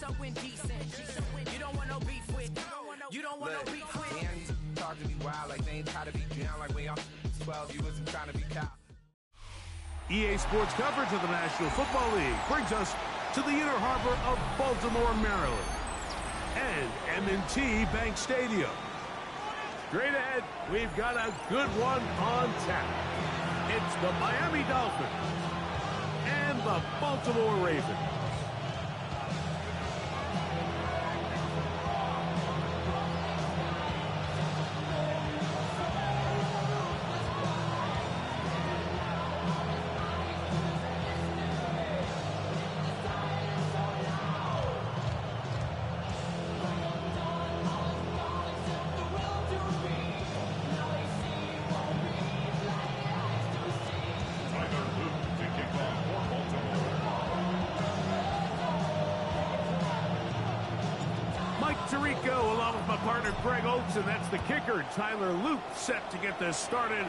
so indecent. You don't want no beef with. You don't want no beef with. Fans talk to me wild like they ain't trying to be down like when y'all 12, you wasn't trying to be cow. EA Sports coverage of the National Football League brings us to the inner harbor of Baltimore, Maryland, and M&T Bank Stadium. Straight ahead, we've got a good one on tap. It's the Miami Dolphins and the Baltimore Ravens. Tirico along with my partner Greg Oates, and that's the kicker Tyler Luke, set to get this started.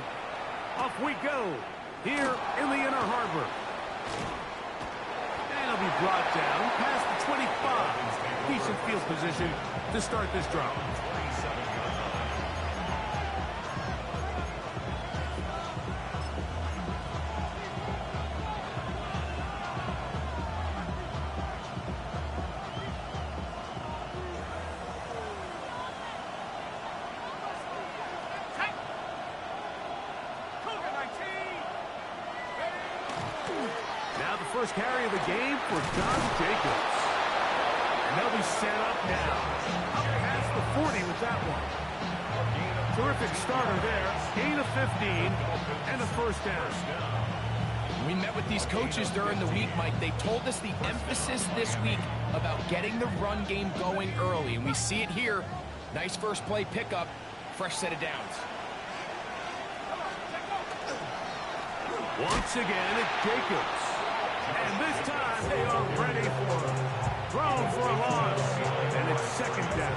Off we go here in the inner harbor, and it'll be brought down past the 25. Decent field position to start this drive. First carry of the game for John Jacobs. And they'll be set up now. Up past the 40 with that one. Terrific starter there. Gain of 15 and a first down. We met with these coaches during the week, Mike. They told us the emphasis this week about getting the run game going early. And we see it here. Nice first play pickup. Fresh set of downs. Once again, it's Jacobs. And this time they are ready for it. Thrown for a loss. And it's second down.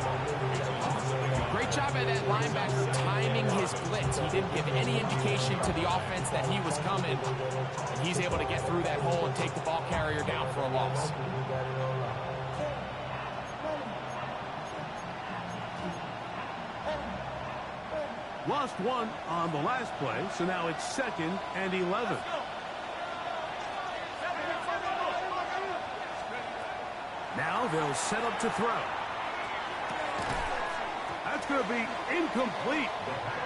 Great job by that linebacker timing his blitz. He didn't give any indication to the offense that he was coming. And he's able to get through that hole and take the ball carrier down for a loss. Lost one on the last play, so now it's 2nd and 11. Now they'll set up to throw. That's going to be incomplete.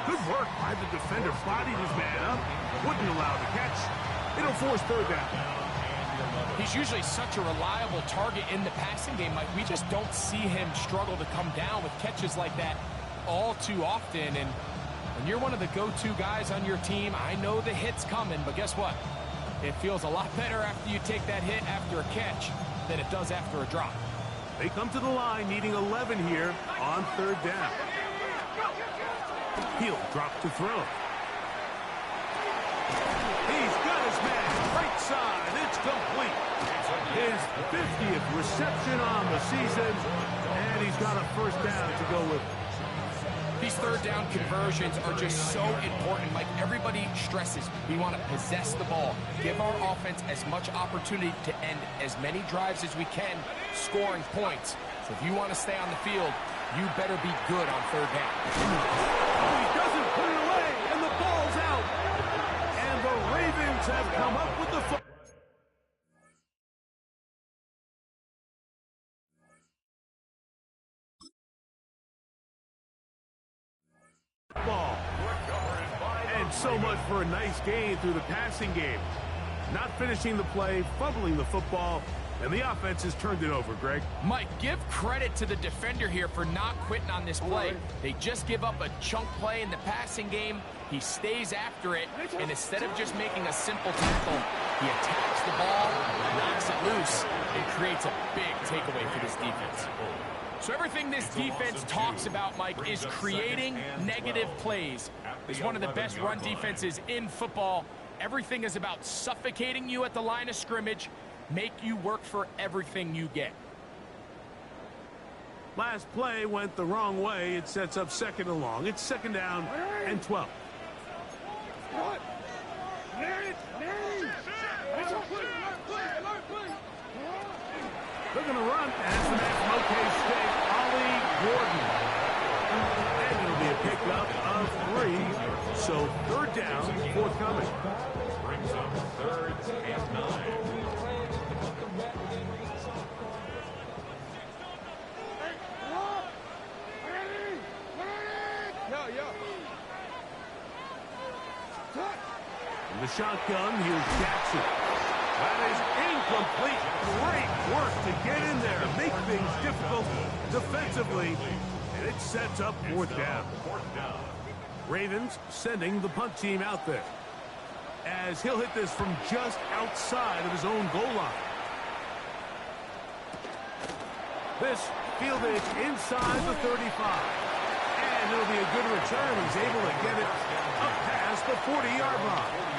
Good work by the defender. Bodied his man up. Wouldn't allow the catch. It'll force third down. He's usually such a reliable target in the passing game, Mike. We just don't see him struggle to come down with catches like that all too often. And when you're one of the go-to guys on your team, I know the hit's coming, but guess what? It feels a lot better after you take that hit after a catch than it does after a drop. They come to the line needing 11 here on third down. He'll drop to throw. He's got his man right side. It's complete. His 50th reception on the season, and he's got a first down to go with. These third down conversions are just so important. Like everybody stresses, we want to possess the ball, give our offense as much opportunity to end as many drives as we can, scoring points. So if you want to stay on the field, you better be good on third down. He doesn't put it away, and the ball's out. And the Ravens have come up with the football. And so much for a nice gain through the passing game. Not finishing the play, fumbling the football, and the offense has turned it over, Greg. Mike, give credit to the defender here for not quitting on this play. They just give up a chunk play in the passing game. He stays after it, and instead of just making a simple tackle, he attacks the ball, knocks it loose, and creates a big takeaway for this defense. So everything this defense talks about, Mike, is creating negative plays. It's one of the best run defenses in football. Everything is about suffocating you at the line of scrimmage, make you work for everything you get. Last play went the wrong way. It sets up second and long. It's second down and 12. They're going to run, and it's the man from OK State, Ollie Gordon. And it'll be a pickup of 3. So third down, forthcoming. Brings up 3rd and 9. In the shotgun, here's Jackson. That is incomplete. Great work to get in there, make things difficult defensively, and it sets up 4th down. Ravens sending the punt team out there, as he'll hit this from just outside of his own goal line. This fielded inside the 35. And it'll be a good return. He's able to get it up past the 40-yard line.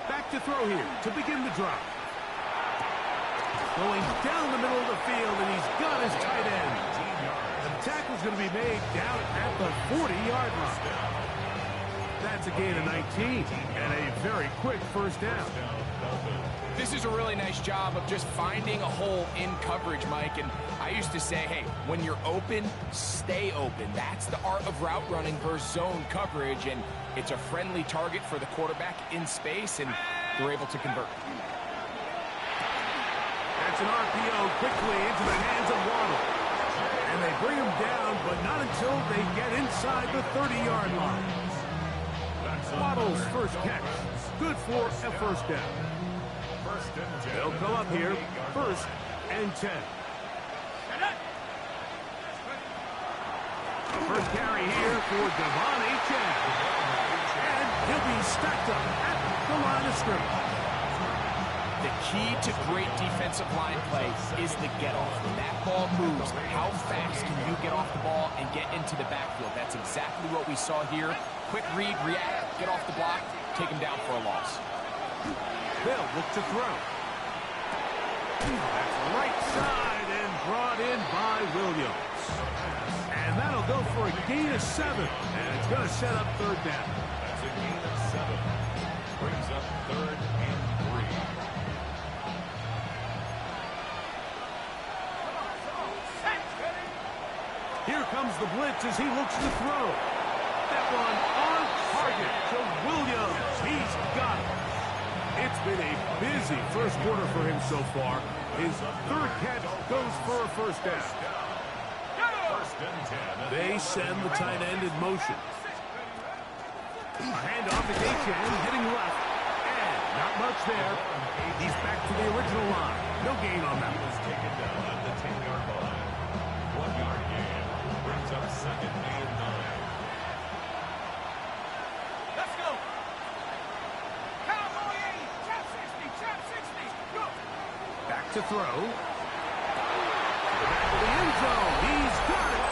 Back to throw here to begin the drive. Going down the middle of the field, and he's got his tight end. The tackle's going to be made down at the 40-yard line. That's a gain of 19, and a very quick first down. This is a really nice job of just finding a hole in coverage, Mike. And I used to say, hey, when you're open, stay open. That's the art of route running versus zone coverage, and it's a friendly target for the quarterback in space, and they're able to convert. That's an RPO quickly into the hands of Waddle. And they bring him down, but not until they get inside the 30-yard line. Waddle's first catch. Good for a first down. They'll come up here, 1st and 10. First carry here for Devon Achane. And he'll be stacked up at the line of scrimmage. The key to great defensive line play is the get-off. When that ball moves, how fast can you get off the ball and get into the backfield? That's exactly what we saw here. Quick read, react, get off the block, take him down for a loss. They'll look to throw. That's right side and brought in by Williams. And that'll go for a gain of 7. And it's going to set up 3rd down. That's a gain of 7. Brings up 3rd and 3. Here comes the blitz as he looks to throw. That one on target to Williams. He's got it. It's been a busy first quarter for him so far. His 3rd catch goes for a first down. They send the tight end in motion. A handoff is Achane hitting left. And not much there. He's back to the original line. No gain on that. Was taken down at the 10-yard line. 1-yard gain. Brings up 2nd and 9. Let's go. Cowboy 80, chop 60, go. Back to throw. Back to the end zone. He's got it.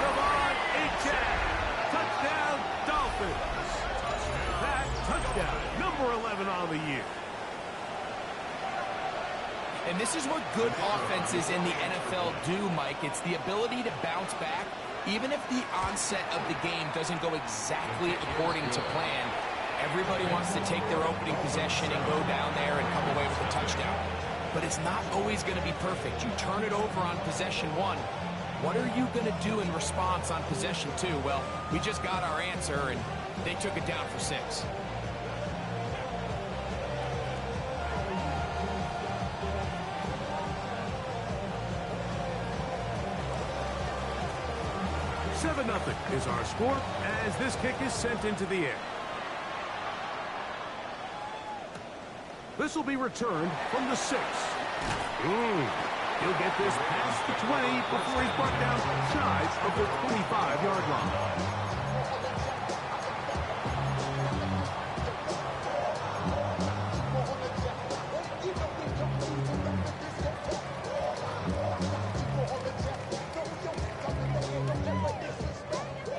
Devon Achane. Touchdown, Dolphins. That touchdown, number 11 on the year. And this is what good offenses in the NFL do, Mike. It's the ability to bounce back, even if the onset of the game doesn't go exactly according to plan. Everybody wants to take their opening possession and go down there and come away with a touchdown. But it's not always going to be perfect. You turn it over on possession 1. What are you going to do in response on possession 2? Well, we just got our answer, and they took it down for 6. Nothing is our score as this kick is sent into the air. This will be returned from the 6. He'll get this past the 20 before he's brought down shy of the 25-yard line.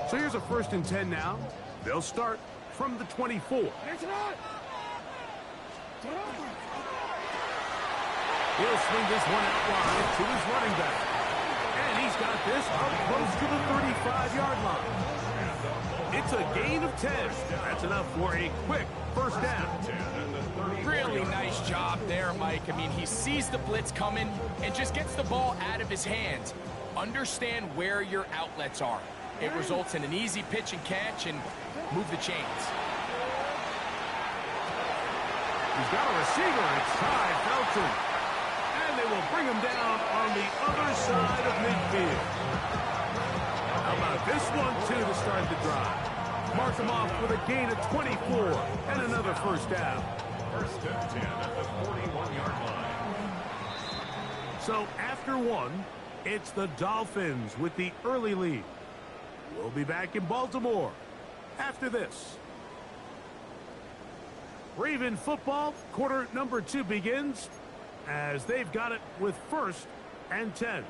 So here's a 1st and 10 now. They'll start from the 24. He'll swing this one out wide to his running back. And he's got this up close to the 35-yard line. It's a gain of 10. That's enough for a quick first down. Really nice job there, Mike. I mean, he sees the blitz coming and just gets the ball out of his hands. Understand where your outlets are. It results in an easy pitch and catch and move the chains. He's got a receiver. It's Ty Felton. And they will bring him down on the other side of midfield. How about this one, too, to start the drive? Mark him off with a gain of 24 and another first down. First and 10 at the 41-yard line. So after one, it's the Dolphins with the early lead. We'll be back in Baltimore after this. Raven football, quarter number 2 begins as they've got it with first and 10.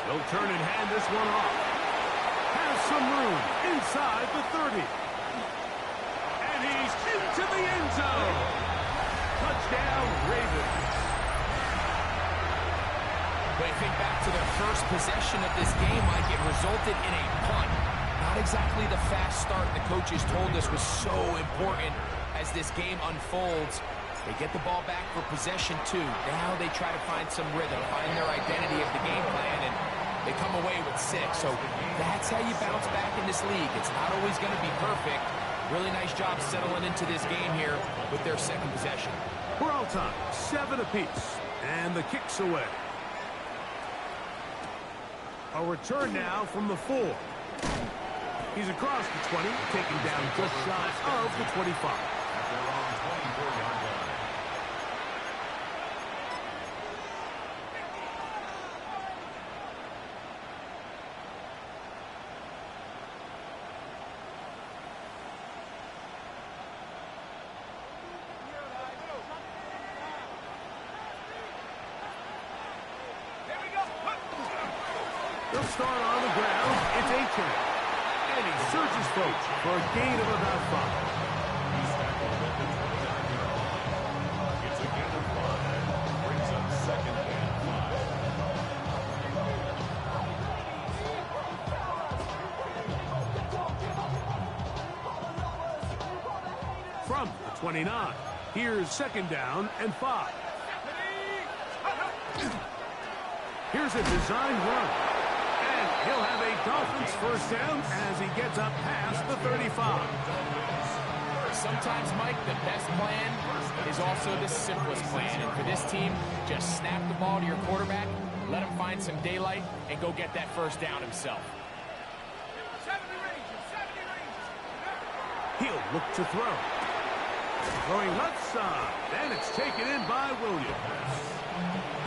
He'll turn and hand this one off. Has some room inside the 30. And he's into the end zone. Touchdown, Ravens. When I think back to their first possession of this game, Mike, it resulted in a punt. Not exactly the fast start the coaches told us was so important as this game unfolds. They get the ball back for possession 2. Now they try to find some rhythm, find their identity of the game plan, and they come away with 6. So that's how you bounce back in this league. It's not always going to be perfect. Really nice job settling into this game here with their second possession. We're all time, 7 apiece, and the kick's away. A return now from the 4. He's across the 20, taken down just shy of the 25. At their own 24-yard line. They'll start on the ground. It's A-Chain. And he surges folks for a gain of about 5. He's tackled at the 29-yard line. It's a gain of 5. Brings up second and 5. From the 29, here's second down and 5. Here's a design run. And he'll have a Dolphins first down as he gets up past the 35. Sometimes, Mike, the best plan is also the simplest plan. And for this team, just snap the ball to your quarterback, let him find some daylight, and go get that first down himself. He'll look to throw. Throwing left side, and it's taken in by Williams.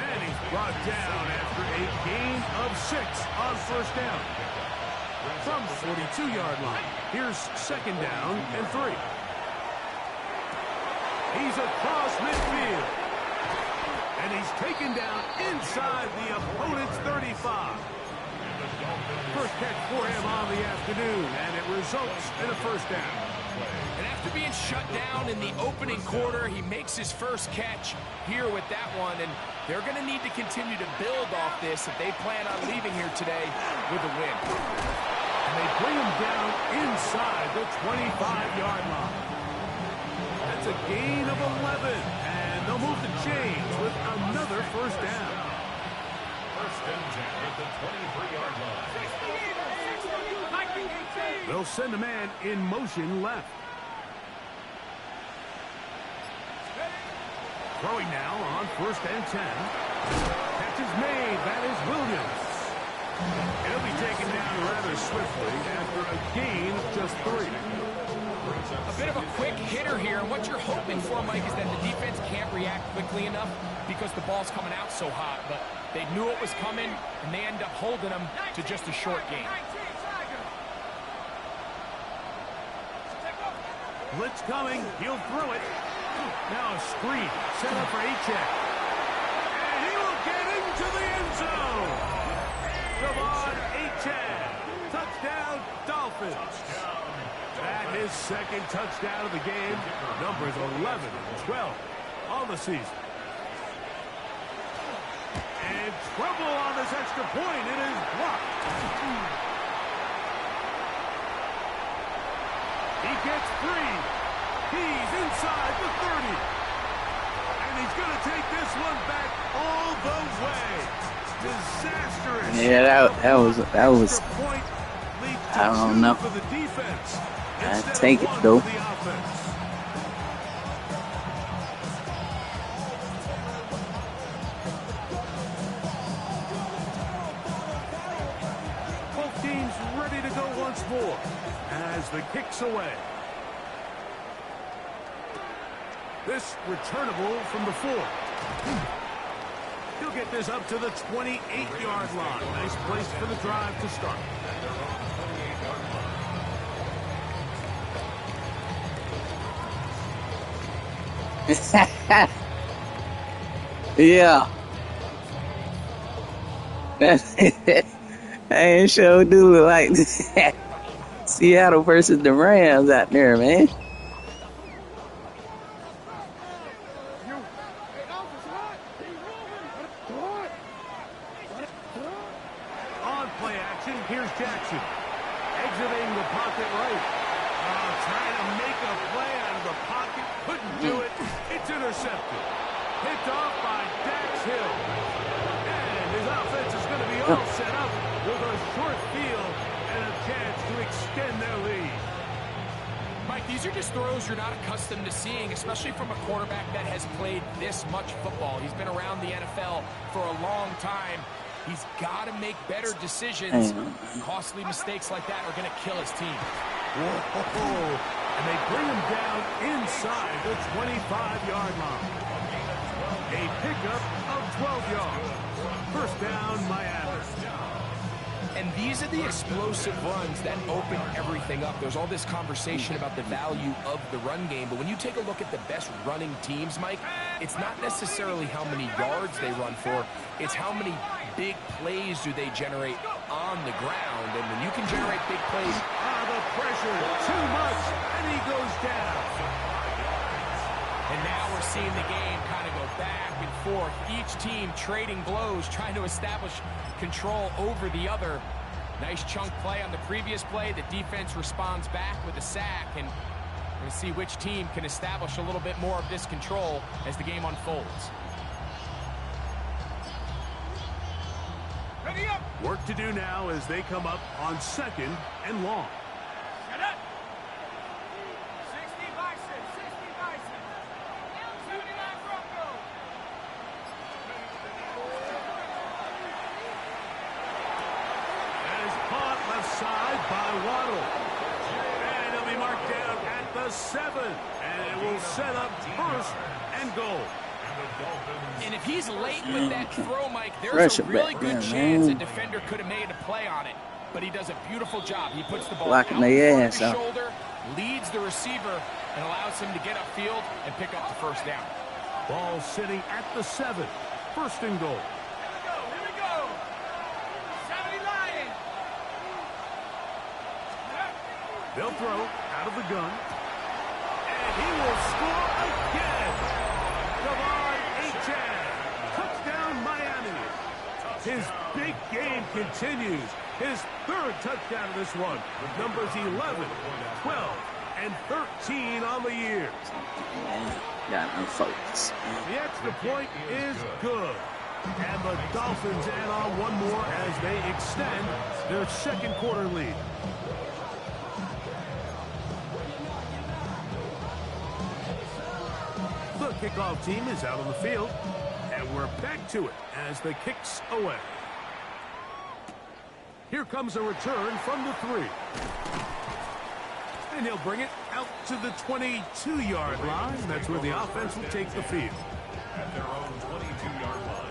And he's brought down after a gain of 6 on first down. From the 42-yard line, here's second down and 3. He's across midfield. And he's taken down inside the opponent's 35. First catch for him on the afternoon, and it results in a first down. And after being shut down in the opening quarter, he makes his first catch here with that one. And they're going to need to continue to build off this if they plan on leaving here today with a win. And they bring him down inside the 25-yard line. That's a gain of 11. And they'll move the chains with another first down. First and 10 at the 23-yard line. They'll send a man in motion left. Throwing now on first and 10. Catch is made. That is Williams. He'll be taken down rather swiftly after a gain of just 3. A bit of a quick hitter here. And what you're hoping for, Mike, is that the defense can't react quickly enough because the ball's coming out so hot. But they knew it was coming, and they end up holding them to just a short gain. Blitz coming. He'll throw it. Now a screen set up for A-Check. And he into the end zone. Devon Achane. Touchdown, Dolphins. At his second touchdown of the game, numbers 11 and 12 on the season. And trouble on this extra point. It is blocked. He gets free. He's inside the 30. And he's going to take this one back all the way. Disastrous. Yeah, that was I don't know. I take it though. Both teams ready to go once more as the kick's away. This returnable from the 4. He'll get this up to the 28-yard line. Nice place for the drive to start. Yeah. I ain't sure do it like Seattle versus the Rams out there, man. On play action, here's Jackson. Exiting the pocket right. Trying to make a play out of the pocket. Couldn't do it. It's intercepted. Picked off by Dax Hill. And his offense is going to be all set up with a short field and a chance to extend their lead. Mike, these are just throws you're not accustomed to seeing, especially from a quarterback that has played this much football. He's been around the NFL for a long time. He's got to make better decisions. Costly mistakes like that are going to kill his team. Whoa. And they bring him down inside the 25-yard line. A pickup of 12 yards. First down, Miami. And these are the explosive runs that open everything up. There's all this conversation about the value of the run game, but when you take a look at the best running teams, Mike, it's not necessarily how many yards they run for, it's how many big plays do they generate on the ground. And when you can generate big plays, the pressure, too much, and he goes down. And now we're seeing the game kind of go back and forth. Each team trading blows, trying to establish control over the other. Nice chunk play on the previous play. The defense responds back with a sack, and we're going to see which team can establish a little bit more of this control as the game unfolds. Ready up. Work to do now as they come up on second and long. Shut up. 60 Bison, 60 Bison. 79 Broncos. That is caught left side by Waddle. And he'll be marked down at the 7. And it will set up first and goal. And if he's late with that throw, Mike, there's a really good chance a defender could have made a play on it. But he does a beautiful job. He puts the ball out in front of his shoulder, leads the receiver, and allows him to get upfield and pick up the first down. Ball sitting at the 7. First and goal. Here we go. 70 Lions. They'll throw out of the gun. And he will score again. Devon Achane. Touchdown, Miami. His big game continues. His third touchdown of this one. Numbers 11, 12, and 13 on the year. Got no focus. The extra point is good. And the Dolphins add on one more as they extend their second quarter lead. The kickoff team is out on the field, and we're back to it as the kick's away. Here comes a return from the 3. And he'll bring it out to the 22-yard line. That's where the offense will take the field. At their own 22-yard line.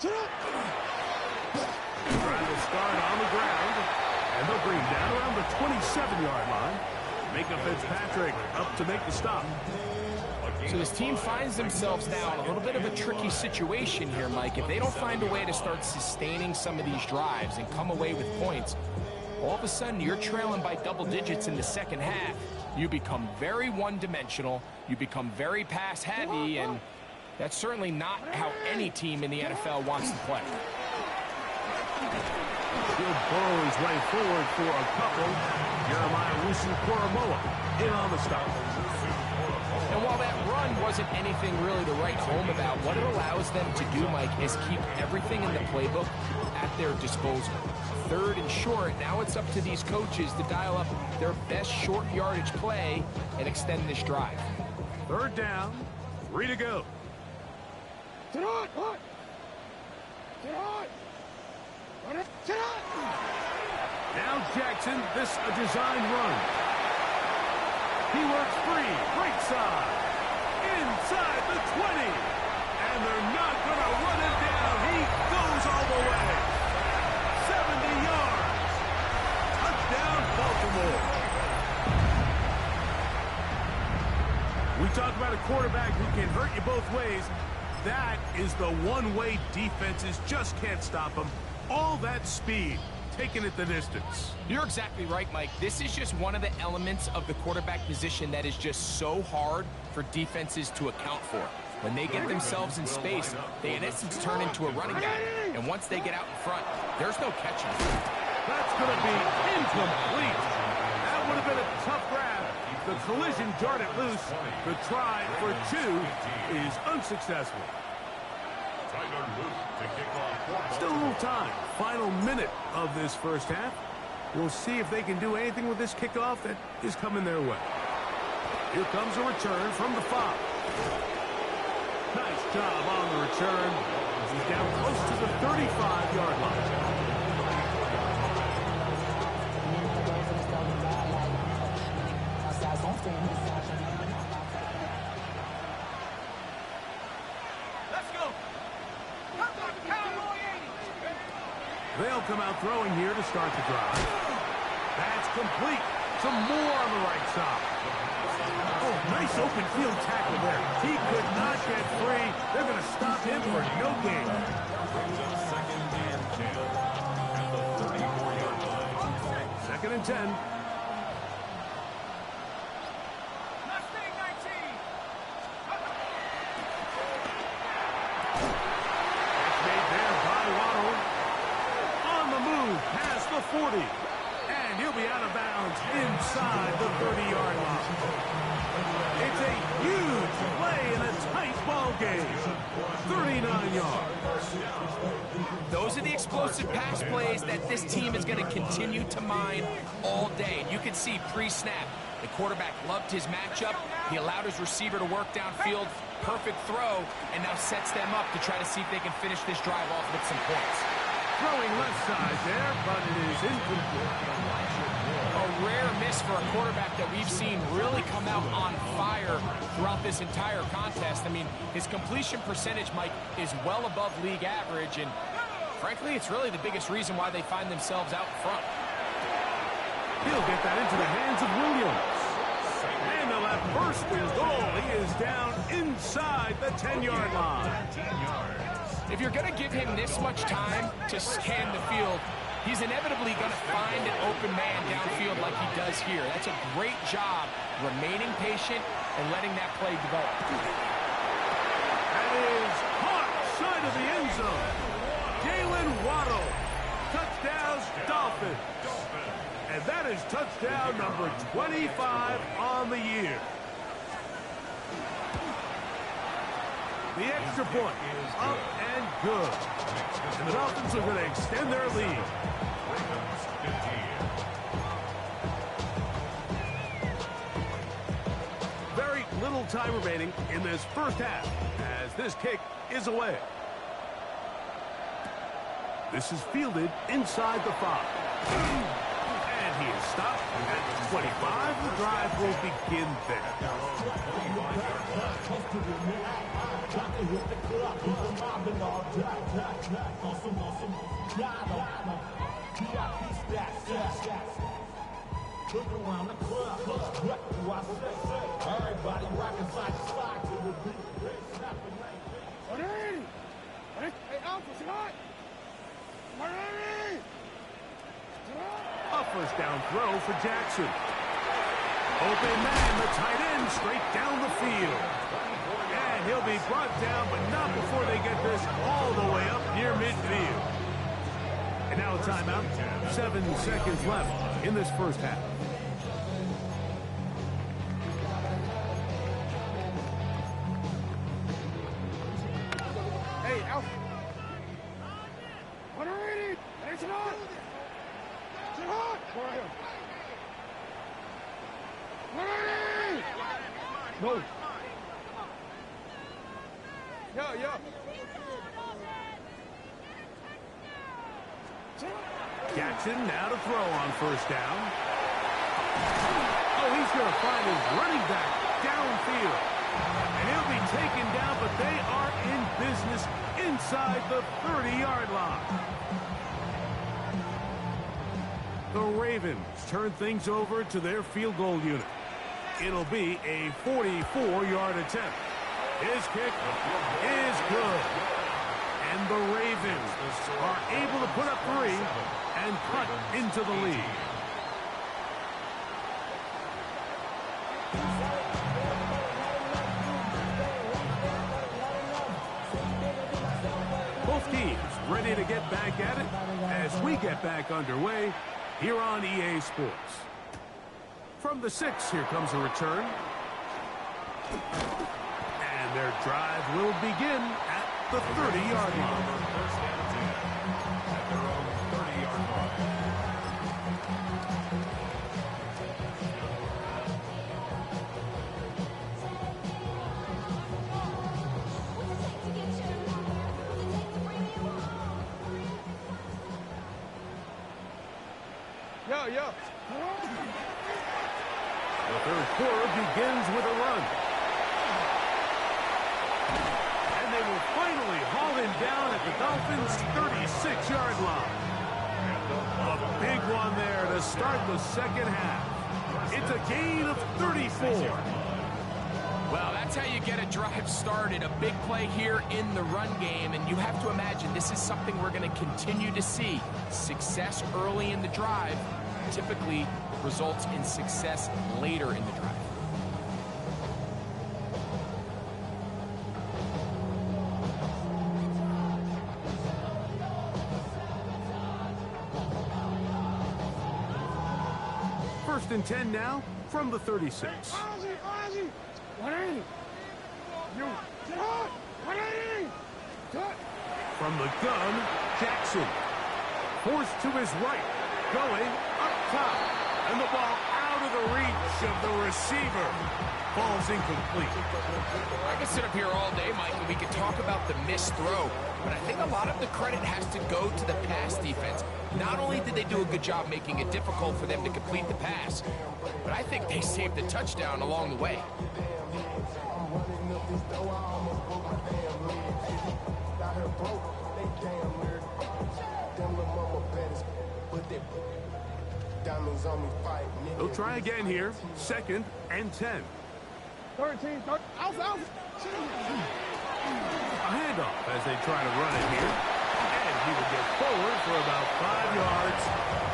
Trying to start on the ground. And they'll bring him down around the 27-yard line. Micah Fitzpatrick up to make the stop. So this team finds themselves now in a little bit of a tricky situation here, Mike. If they don't find a way to start sustaining some of these drives and come away with points, all of a sudden you're trailing by double digits in the second half. You become very one-dimensional. You become very pass-heavy, and that's certainly not how any team in the NFL wants to play. He'll burrow his way forward for a couple. Jeremiah Wusu-Koromoa in on the stop. And while that run wasn't anything really to write home about, what it allows them to do, Mike, is keep everything in the playbook at their disposal. Third and short, now it's up to these coaches to dial up their best short yardage play and extend this drive. Third down, 3 to go. Now Jackson, this a design run. He works free, right side, inside the 20. And they're not going to run it down. He goes all the way. 70 yards. Touchdown, Baltimore. We talk about a quarterback who can hurt you both ways. That is the one-way defenses just can't stop him. All that speed, taking it the distance. You're exactly right, Mike. This is just one of the elements of the quarterback position that is just so hard for defenses to account for. When they get themselves in space, they in essence turn into a running back. And once they get out in front, there's no catching. That's going to be incomplete. That would have been a tough grab. The collision darted loose. The try for 2 is unsuccessful. Still a little time. Final minute of this first half. We'll see if they can do anything with this kickoff that is coming their way. Here comes a return from the 5. Nice job on the return. He's down close to the 35-yard line. They'll come out throwing here to start the drive. That's complete. Some more on the right side. Oh, nice open field tackle there. He could not get free. They're going to stop him for no gain. Second and 10. Past the 40, and he'll be out of bounds inside the 30-yard line. It's a huge play in a tight ball game. 39 yards. Those are the explosive pass plays that this team is going to continue to mine all day. And you can see pre-snap, the quarterback loved his matchup. He allowed his receiver to work downfield. Perfect throw, and now sets them up to try to see if they can finish this drive off with some points. Throwing left side there, but it is incomplete. A rare miss for a quarterback that we've seen really come out on fire throughout this entire contest. I mean, his completion percentage, Mike, is well above league average, and frankly, it's really the biggest reason why they find themselves out front. He'll get that into the hands of Williams. And they'll have first and goal. He is down inside the 10-yard line. If you're going to give him this much time to scan the field, he's inevitably going to find an open man downfield like he does here. That's a great job remaining patient and letting that play develop. That is caught side of the end zone. Jalen Waddle. Touchdown, Dolphins. And that is touchdown number 25 on the year. The extra point is up and good. And the Dolphins are going to extend their lead. Very little time remaining in this first half as this kick is away. This is fielded inside the 5. And he is stopped at the 25. The drive will begin there. Look around the club, what do I say? Everybody rockin' side to side to the beat. Hey, Alpha, sit hot! A first down throw for Jackson. Open man, the tight end, straight down the field. And he'll be brought down, but not before they get this all the way up near midfield. And now a timeout. 7 seconds left in this first half. Hey, Alpha! What are we? Hey, sit hot! Sit hot! No. Yo. Jackson now to throw on first down. Oh, he's going to find his running back downfield. And he'll be taken down, but they are in business inside the 30-yard line. The Ravens turn things over to their field goal unit. It'll be a 44-yard attempt. His kick is good. And the Ravens are able to put up 3 and cut into the lead. Both teams ready to get back at it as we get back underway here on EA Sports. From the 6, here comes a return. And their drive will begin at the 30-yard line. First down 10 at their own 30-yard line. Yo. The third quarter begins with a run. And they will finally haul him down at the Dolphins' 36-yard line. A big one there to start the second half. It's a gain of 34. Well, that's how you get a drive started. A big play here in the run game, and you have to imagine this is something we're going to continue to see. Success early in the drive typically results in success later in the drive. First and 10 now from the 36. Ozzy! 180! You! What? 180! From the gun, Jackson. Forced to his right. Going up top. And the ball out of the reach of the receiver. Ball's incomplete. I could sit up here all day, Mike, and we could talk about the missed throw, but I think a lot of the credit has to go to the pass defense. Not only did they do a good job making it difficult for them to complete the pass, but I think they saved the touchdown along the way. They'll try again here. 2nd and 10. 13. Alpha! A handoff as they try to run it here. And he will get forward for about 5 yards.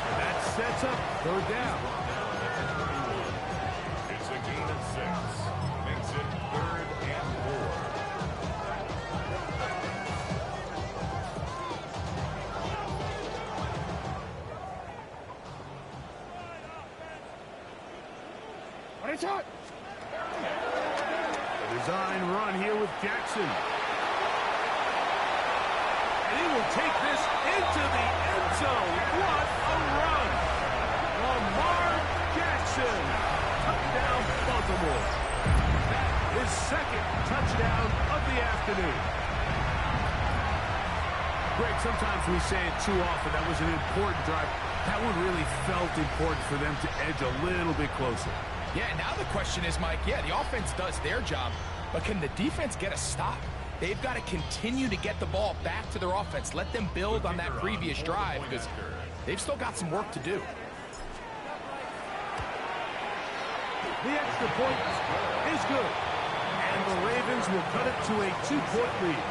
And that sets up 3rd down. It's a gain of 6. Makes it 3rd and 4. What a shot! A design run here with Jackson. And he will take this into the end zone. What a run! Lamar Jackson. Touchdown, Baltimore. That is 2nd touchdown of the afternoon. Greg, sometimes we say it too often. That was an important drive. That one really felt important for them to edge a little bit closer. Yeah, now the question is, Mike, the offense does their job, but can the defense get a stop? they've got to continue to get the ball back to their offense. Let them build on that previous drive because they've still got some work to do. The extra point is good. And the Ravens will cut it to a 2-point lead.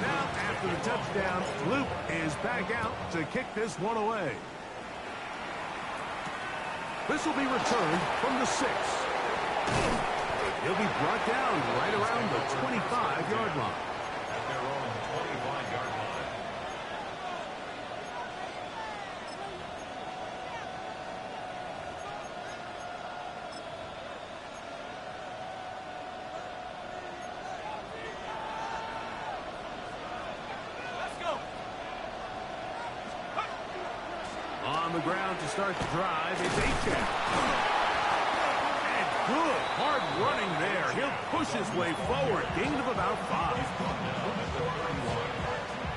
Now, after the touchdown, Luke is back out to kick this one away. This will be returned from the 6. He'll be brought down right around the 25-yard line. At their own 25-yard line. On the ground to start the drive is Achane. And good, hard running there. He'll push his way forward. Gain of about 5.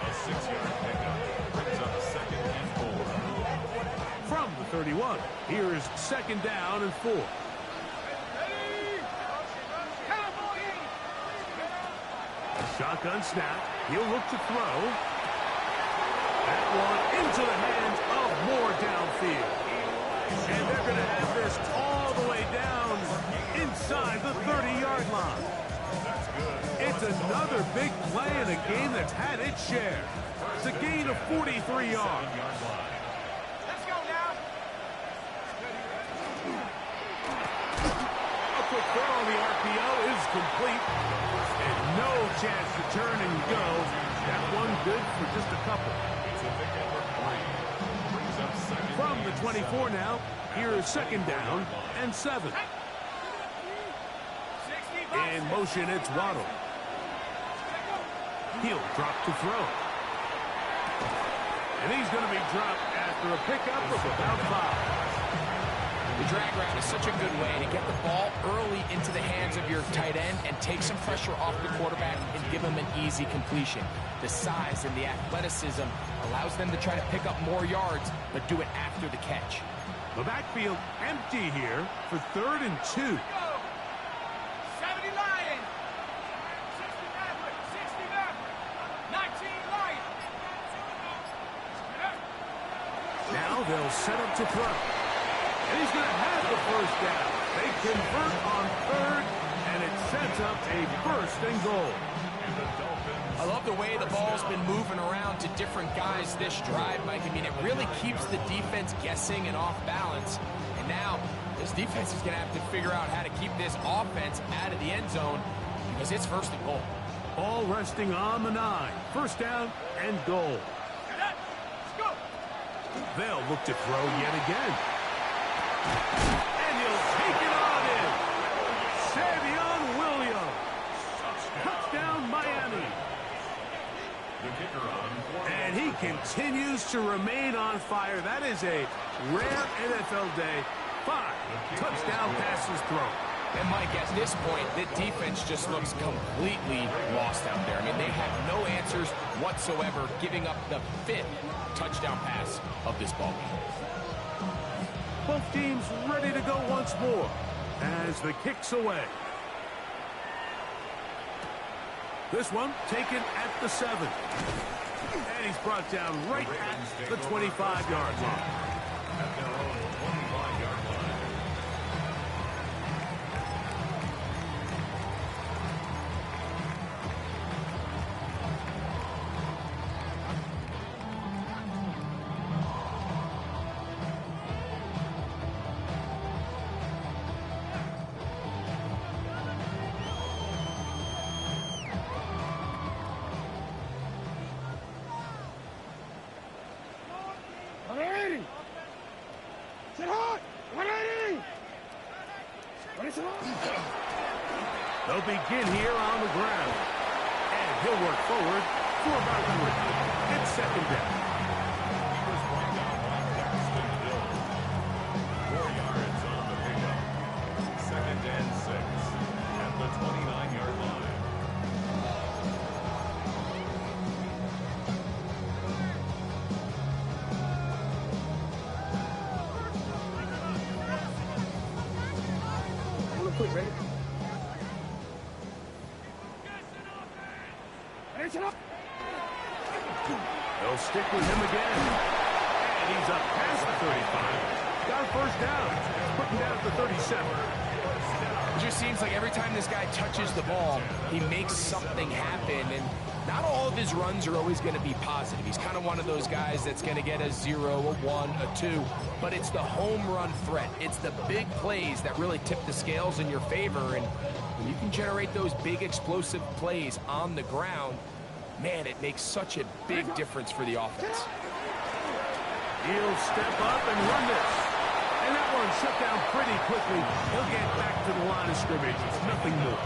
A 6-yard pickup brings up a 2nd and 4. From the 31, here is 2nd down and 4. Shotgun snap. He'll look to throw. That one into the hands of Moore downfield. And they're going to have this all the way down inside the 30-yard line. It's another big play in a game that's had its share. It's a gain of 43 yards. Let's go now. A quick throw on the RPO is complete. And no chance to turn and go. That one good for just a couple. From the 24 now, here is 2nd down and 7. In motion, it's Waddle. He'll drop to throw. And he's going to be dropped after a pickup of about 5. The drag route is such a good way to get the ball early into the hands of your tight end and take some pressure off the quarterback and give him an easy completion. The size and the athleticism allows them to try to pick up more yards, but do it after the catch. The backfield empty here for 3rd and 2. 70 Lions. 60 Maverick. 60 Maverick. 19 Lions. Now they'll set up to throw. And he's going to have the 1st down. They convert on 3rd, and it sets up a 1st and goal. I love the way the ball's been moving around to different guys this drive, Mike. I mean, it really keeps the defense guessing and off balance. And now this defense is going to have to figure out how to keep this offense out of the end zone because it's 1st and goal. All resting on the 9. 1st down and goal. They'll look to throw yet again. And he'll take it on in. Savion Williams. Touchdown, Miami. And he continues to remain on fire. That is a rare NFL day. 5 touchdown passes thrown. And Mike, at this point, the defense just looks completely lost out there. I mean, they have no answers whatsoever, giving up the 5th touchdown pass of this ball game. Both teams ready to go once more as the kick's away. This one taken at the 7. And he's brought down right at the 25-yard line. At their own 25-yard line. They'll begin here on the ground. And he'll work forward for about 3. It's 2nd down. He was brought down by Braxton Hill. 4 yards on the pickup. 2nd and 6 at the 29-yard line. They'll stick with him again. And he's up past the 35. Got a first down. Putting down at the 37. It just seems like every time this guy touches the ball, he makes something happen. And not all of his runs are always going to be positive. He's kind of one of those guys that's going to get a 0, a 1, a 2. But it's the home run threat. It's the big plays that really tip the scales in your favor. And when you can generate those big explosive plays on the ground, man, it makes such a big difference for the offense. He'll step up and run this. And that one shut down pretty quickly. He'll get back to the line of scrimmage. Nothing more.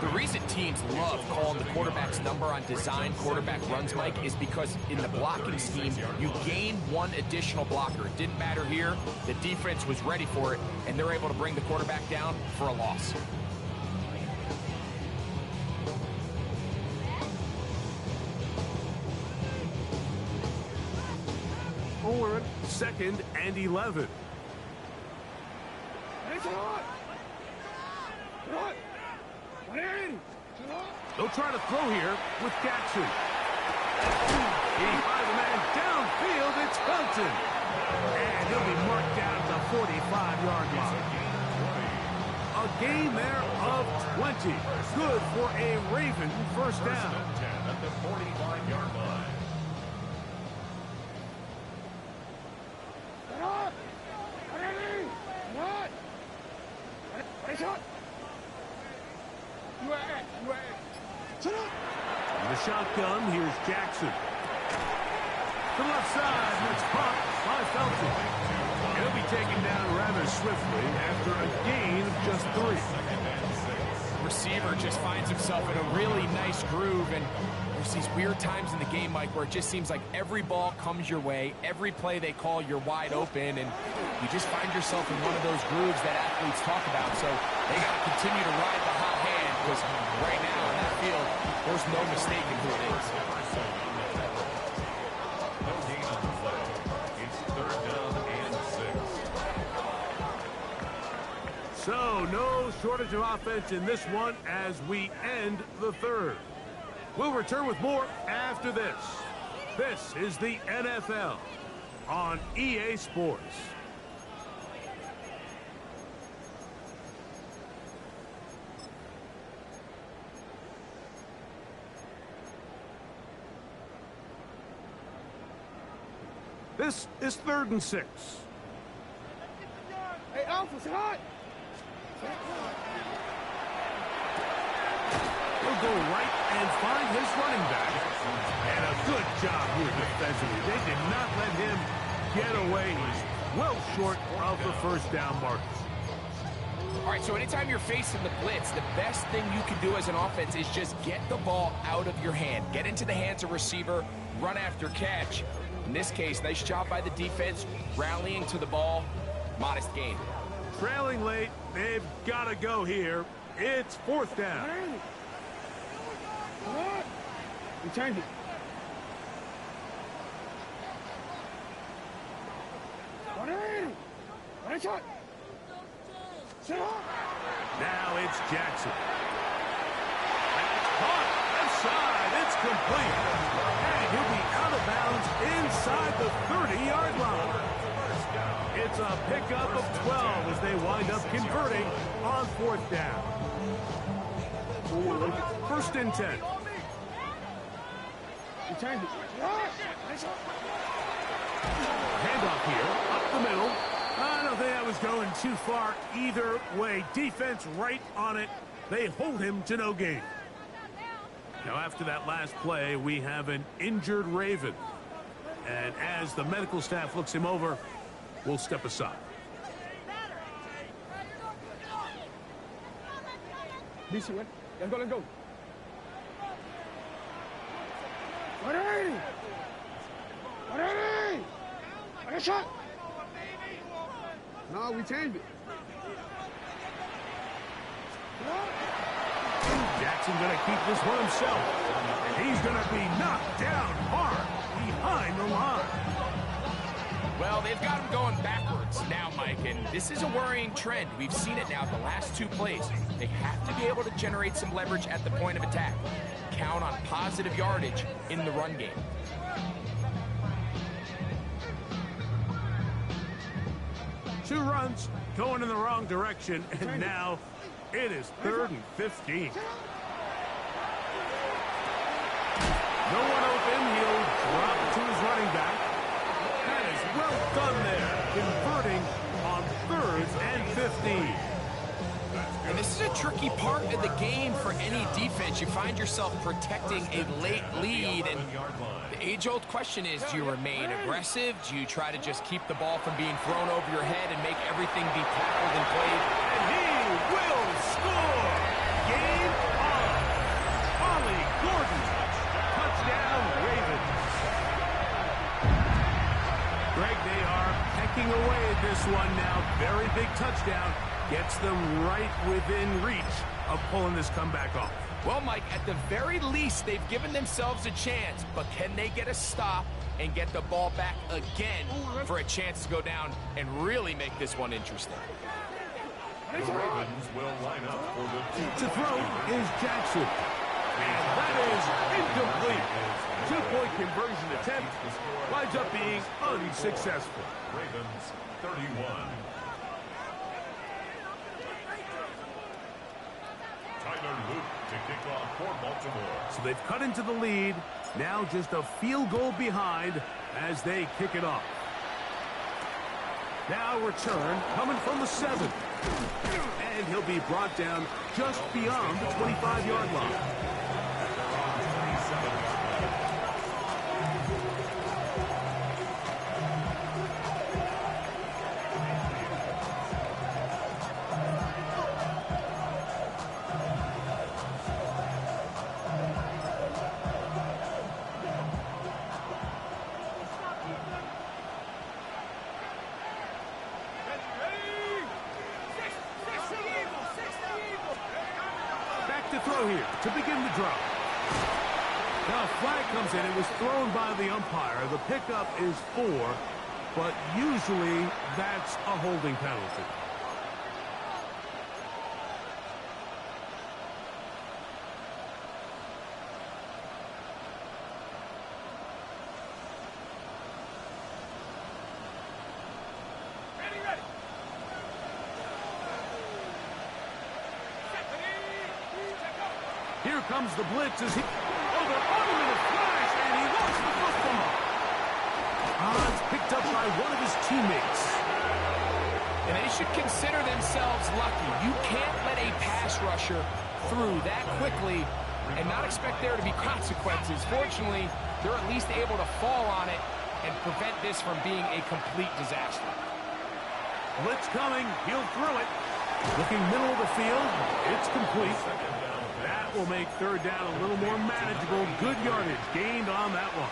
The reason teams love calling the quarterback's number on design quarterback runs, Mike, is because in the blocking scheme, you gain one additional blocker. It didn't matter here. The defense was ready for it, and they're able to bring the quarterback down for a loss. Forward, 2nd and 11. They'll try to throw here with Jackson. He finds the man downfield. It's Felton. And he'll be marked down at the 45-yard line. A gain there of 20. Good for a Raven first down. At the 45-yard line. The shotgun, here's Jackson. To the left side, it's caught by Felton. He'll be taken down rather swiftly after a gain of just 3. Receiver just finds himself in a really nice groove, and there's these weird times in the game, Mike, where it just seems like every ball comes your way, every play they call, you're wide open, and you just find yourself in one of those grooves that athletes talk about. So they got to continue to ride the hot hand, because right now in that field, there's no mistaking who it is. No gain on the play. It's 3rd down and 6. So no shortage of offense in this one as we end the 3rd. We'll return with more after this. This is the NFL on EA Sports. This is 3rd and 6. Hey, Alpha, it's hot. He'll go right and find his running back. And a good job here defensively. They did not let him get away. He's well short of the first down mark. All right, so anytime you're facing the blitz, the best thing you can do as an offense is just get the ball out of your hand. Get into the hands of receiver, run after catch. In this case, nice job by the defense, rallying to the ball, modest gain. Trailing late, they've got to go here. It's 4th down. We change it. Now it's Jackson. That's caught. Left side. It's complete. And he'll be out of bounds inside the 30-yard line. It's a pickup of 12 as they wind up converting on 4th down. 1st and 10. We change it. Handoff here, up the middle. I don't think that was going too far either way. Defense right on it. They hold him to no gain. Now, after that last play, we have an injured Raven. And as the medical staff looks him over, we'll step aside. DC, let's go, let's go. 180! 180! I got shot! No, we changed it. Jackson going to keep this one himself. And he's going to be knocked down hard behind the line. Well, they've got him going backwards now, Mike, and this is a worrying trend. We've seen it now the last 2 plays. They have to be able to generate some leverage at the point of attack. Count on positive yardage in the run game. Two runs going in the wrong direction, and now it is 3rd and 15. No one open. He'll drop to his running back. That is well done there, converting on 3rd and 15. And this is a tricky part of the game for any defense. You find yourself protecting a late lead, and the age-old question is, do you remain aggressive? Do you try to just keep the ball from being thrown over your head and make everything be tackled and played? And he will score! Game on! Ollie Gordon! Touchdown, Ravens! Greg, they are pecking away at this one now. Very big touchdown. Gets them right within reach of pulling this comeback off. Well, Mike, at the very least, they've given themselves a chance, but can they get a stop and get the ball back again for a chance to go down and really make this one interesting? The Ravens will line up for the To throw is Jackson. And that is incomplete. 2-point conversion attempt winds up being unsuccessful. Ravens 31. Tyler Luke to kick off for Baltimore. So they've cut into the lead. Now just a field goal behind as they kick it off. Now return coming from the 7. And he'll be brought down just beyond the 25-yard line. To throw here to begin the drive. Now a flag comes in. It was thrown by the umpire. The pickup is 4, but usually that's a holding penalty. Here comes the blitz as he... Oh, they're on him in a flash, and he lost the football. It's picked up by one of his teammates. And they should consider themselves lucky. You can't let a pass rusher through that quickly and not expect there to be consequences. Fortunately, they're at least able to fall on it and prevent this from being a complete disaster. Blitz coming. He'll throw it. Looking middle of the field. It's complete. That will make 3rd down a little more manageable. Good yardage gained on that one.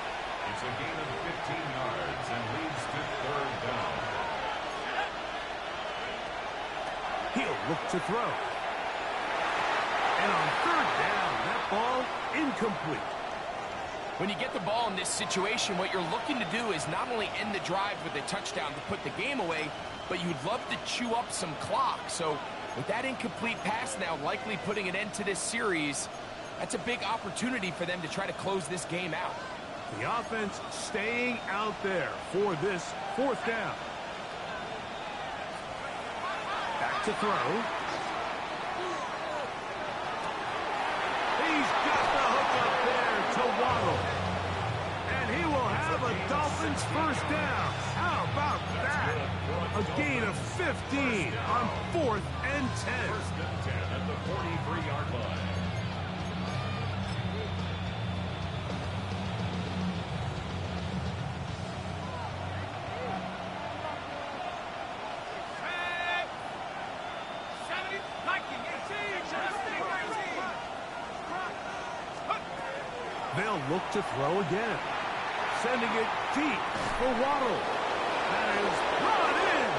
It's a gain of 15 yards and leads to 3rd down. He'll look to throw. And on 3rd down, that ball incomplete. When you get the ball in this situation, what you're looking to do is not only end the drive with a touchdown to put the game away, but you'd love to chew up some clock. So with that incomplete pass now likely putting an end to this series, that's a big opportunity for them to try to close this game out. The offense staying out there for this 4th down. Back to throw. He's got the hook up there to Waddle. And he will have a Dolphins 1st down. How about that? A gain of 15 on 4th and 10. 1st and 10 at the 43-yard line. They'll look to throw again. Sending it deep for Waddle. That is brought in.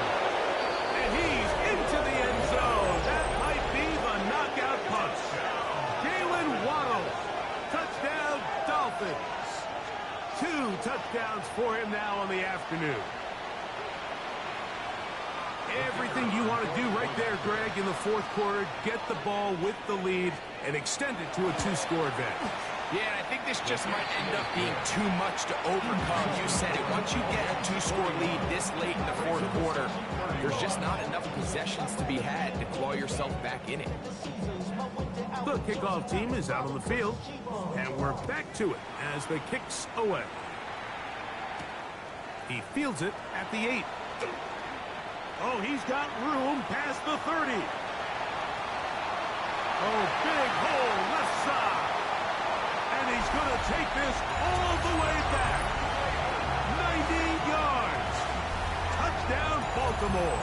And he's into the end zone. That might be the knockout punch. Jalen Waddle. Touchdown, Dolphins. 2 touchdowns for him now on the afternoon. Everything you want to do right there, Greg, in the fourth quarter, get the ball with the lead and extend it to a 2-score advantage. Yeah, and I think this just might end up being too much to overcome. You said it. Once you get a 2-score lead this late in the fourth quarter, there's just not enough possessions to be had to claw yourself back in it. The kickoff team is out on the field, and we're back to it as the kicks away. He fields it at the 8. Oh, he's got room past the 30. Oh, big hole left side. And he's going to take this all the way back. 90 yards. Touchdown, Baltimore.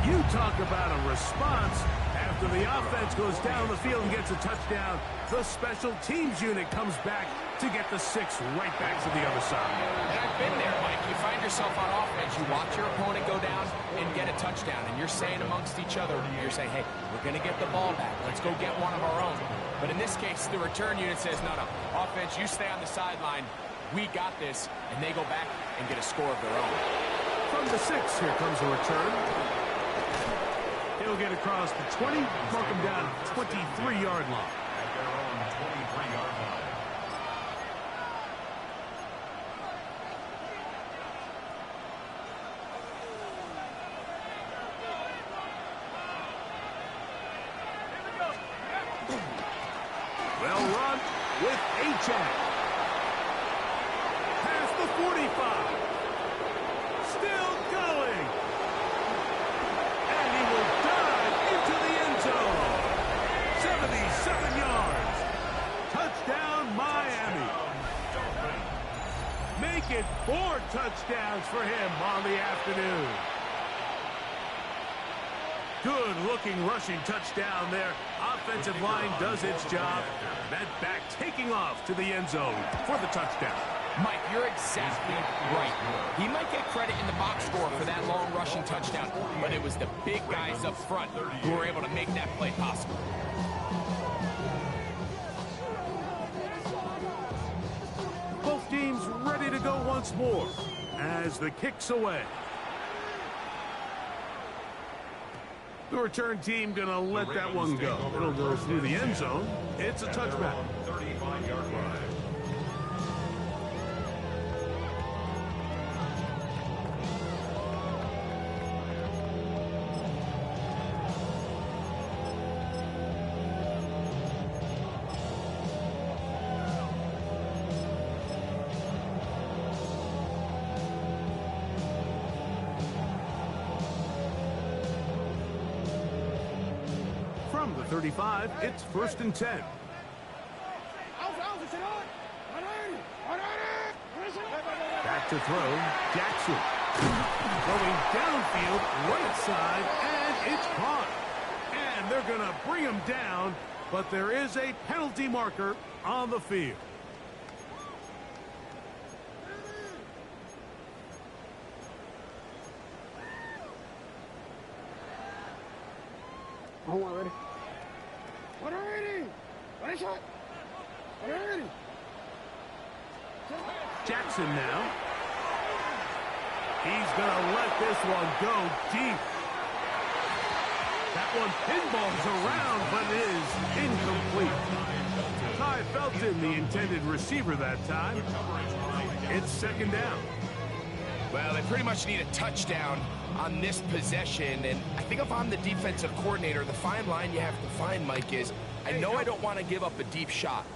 You talk about a response. After the offense goes down the field and gets a touchdown, the special teams unit comes back to get the 6 right back to the other side. And I've been there, Mike. You find yourself on offense, you watch your opponent go down and get a touchdown, and you're saying amongst each other, you're saying, hey, we're going to get the ball back. Let's go get one of our own. But in this case, the return unit says, no, offense, you stay on the sideline. We got this, and they go back and get a score of their own. From the 6, here comes a return. He'll get across the 20, mark him down at the 23-yard line. At their own 23-yard line. Well run with H.A. Past the 45. Still going. And he will dive into the end zone. 77 yards. Touchdown, Miami. Make it 4 touchdowns for him on the afternoon. Good-looking rushing touchdown there. Offensive line does its job. That back taking off to the end zone for the touchdown. Mike, you're exactly right. He might get credit in the box score for that long rushing touchdown, but it was the big guys up front who were able to make that play possible. Both teams ready to go once more as the kick's away. The return team gonna let that one go. It'll go through the end zone. It's a touchback. 35-yard line. From the 35, it's 1st and 10. Back to throw, Jackson. Going downfield, right side, and it's caught. And they're going to bring him down, but there is a penalty marker on the field. Oh, I'm ready. What are ready? What shot? What are ready? Jackson now. He's going to let this one go deep. That one pinballs around, but is incomplete. Ty Felton, the intended receiver that time. It's 2nd down. Well, they pretty much need a touchdown on this possession, and I think if I'm the defensive coordinator, the fine line you have to find, Mike, is I know I don't want to give up a deep shot,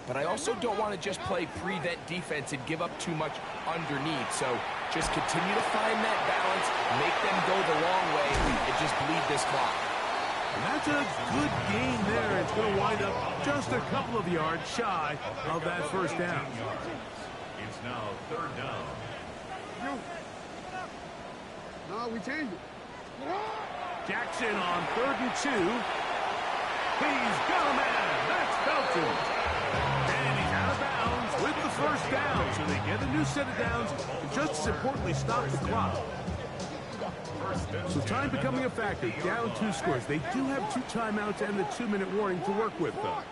but I also don't want to just play prevent defense and give up too much underneath. So just continue to find that balance, make them go the long way, and just bleed this clock. And that's a good gain there. It's going to wind up just a couple of yards shy of that 1st down. It's now 3rd down. No, we changed it. Jackson on 3rd and 2. He's got a man. That's Felton. And he's out of bounds with the 1st down. So they get a new set of downs and just as importantly stop the clock. So time becoming a factor. Down 2 scores. They do have 2 timeouts and the 2-minute warning to work with, though.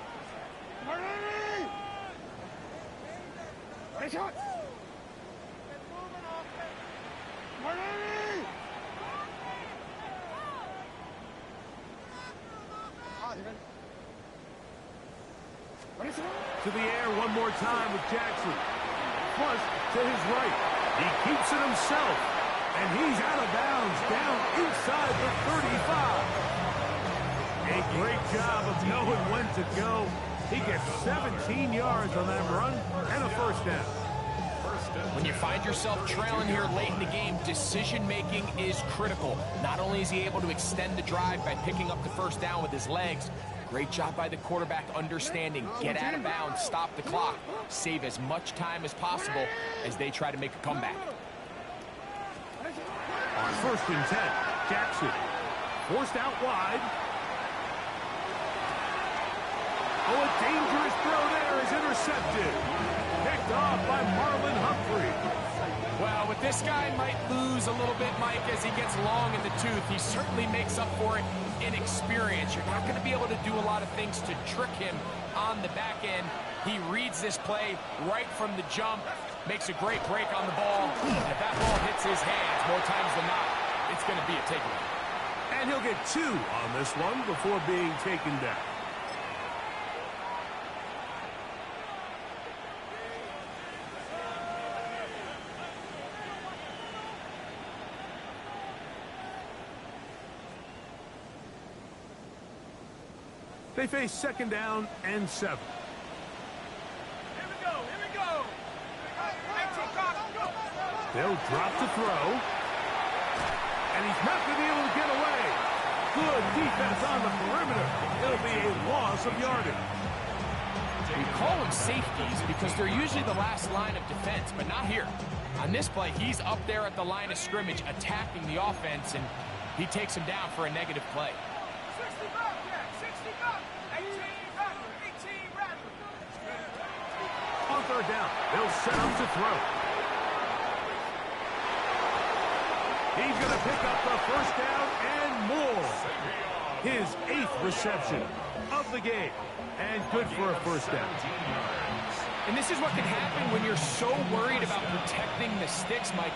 To the air one more time with Jackson. Plus to his right. He keeps it himself. And he's out of bounds down inside the 35. A great job of knowing when to go. He gets 17 yards on that run and a first down. When you find yourself trailing here late in the game, decision-making is critical. Not only is he able to extend the drive by picking up the first down with his legs, great job by the quarterback understanding, get out of bounds, stop the clock, save as much time as possible as they try to make a comeback. On 1st and 10, Jackson forced out wide. Oh, a dangerous throw there is intercepted. Picked off by Marlon Humphrey. Well, with this guy might lose a little bit, Mike, as he gets long in the tooth. He certainly makes up for it in experience. You're not going to be able to do a lot of things to trick him on the back end. He reads this play right from the jump, makes a great break on the ball. If that ball hits his hands more times than not, it's going to be a takeaway. And he'll get 2 on this one before being taken down. They face 2nd down and 7. Here we go. They'll drop to throw. And he's not going to be able to get away. Good defense on the perimeter. It'll be a loss of yardage. We call them safeties because they're usually the last line of defense, but not here. On this play, he's up there at the line of scrimmage attacking the offense, and he takes him down for a negative play. 60 back, yeah, 60 back. 18 back. On 3rd down, they'll set up to throw. He's going to pick up the first down and more. His 8th reception of the game. And good for a first down. And this is what can happen when you're so worried about protecting the sticks, Mike.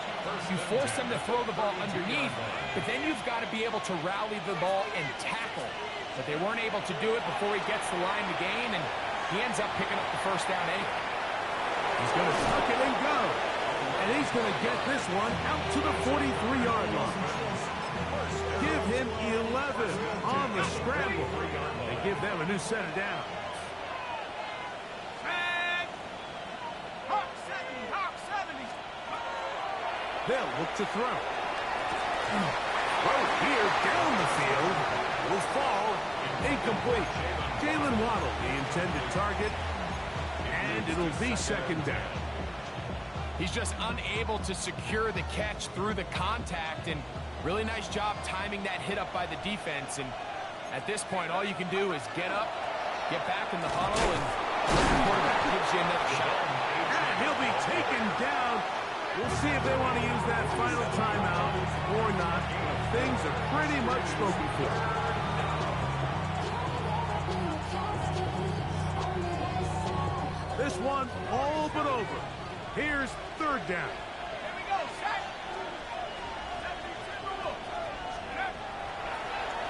You force them to throw the ball underneath, but then you've got to be able to rally the ball and tackle. But they weren't able to do it before he gets the line to gain, and he ends up picking up the first down anyway. He's going to tuck it and go. And he's going to get this one out to the 43-yard line. Give him 11 on the scramble and give them a new set of downs. Hawk 70. They'll look to throw. Right here down the field will fall incomplete. Jalen Waddle, the intended target, and it'll be 2nd down. He's just unable to secure the catch through the contact, and really nice job timing that hit up by the defense. And at this point, all you can do is get up, get back in the huddle, and the quarterback gives you another shot. And he'll be taken down. We'll see if they want to use that final timeout or not. Things are pretty much spoken for. This one all but over. Here's 3rd down. Here we go, set.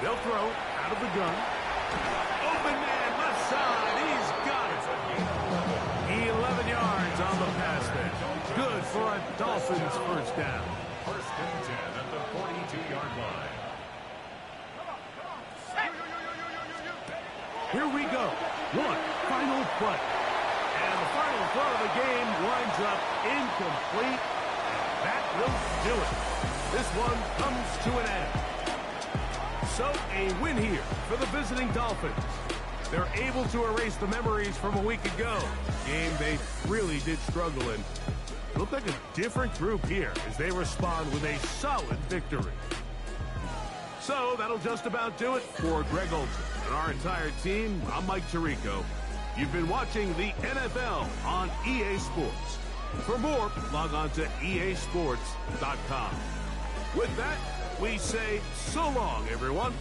They'll throw out of the gun. Open man, left side. He's got it. 11 yards on the pass there. Good for a Dolphins first down. 1st and 10 at the 42-yard line. Here we go. One final play. And the final throw of the game winds up incomplete. And that will do it. This one comes to an end. So a win here for the visiting Dolphins. They're able to erase the memories from a week ago. Game they really did struggle in. It looked like a different group here as they respond with a solid victory. So that'll just about do it for Greg Olson and our entire team. I'm Mike Tirico. You've been watching the NFL on EA Sports. For more, log on to easports.com. With that, we say so long, everyone.